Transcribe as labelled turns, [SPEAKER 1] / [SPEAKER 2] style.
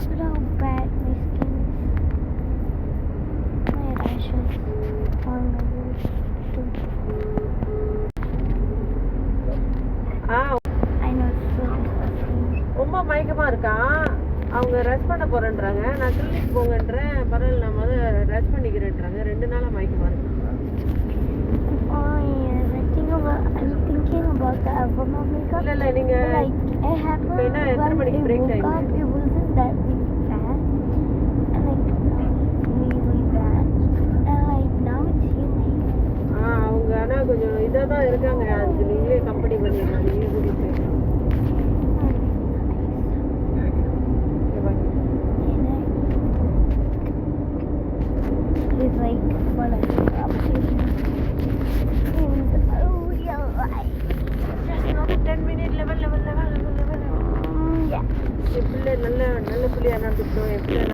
[SPEAKER 1] Look how bad my skin is. My rashes on my face too. I know it's so disgusting.
[SPEAKER 2] ரொம்ப மயக்கமா இருக்கா. அவங்க rest பண்ண போறேன்றாங்க. நான் கிளினிக் போங்கன்றேன். பரவாயில்ல நான் ரெஸ்ட் பண்ணிக்கிறேன்றாங்க. 2 நாளா மயக்கமா இருக்கு.
[SPEAKER 1] Oh yes, I'm thinking about the album of makeup.
[SPEAKER 2] இல்ல நீங்க
[SPEAKER 1] like it happened
[SPEAKER 2] என்ன எத்தனை மணிக்கு
[SPEAKER 1] when I
[SPEAKER 2] break
[SPEAKER 1] woke
[SPEAKER 2] time?
[SPEAKER 1] up. It wasn't that really bad, and like really bad, and like now it's healing.
[SPEAKER 2] அவங்க ஆனா கொஞ்சம் இதா தான் இருக்காங்க. அதுக்கு நீங்களே கம்பெனி பண்ணிடலாம். நீங்களே கூட்டிட்டு போயிடலாம்.
[SPEAKER 1] It's like when I wake up, and oh yeah, right.
[SPEAKER 2] Just now 10 minute level.
[SPEAKER 1] Yeah.
[SPEAKER 2] நல்ல புள்ளியா நடந்துட்டோம்.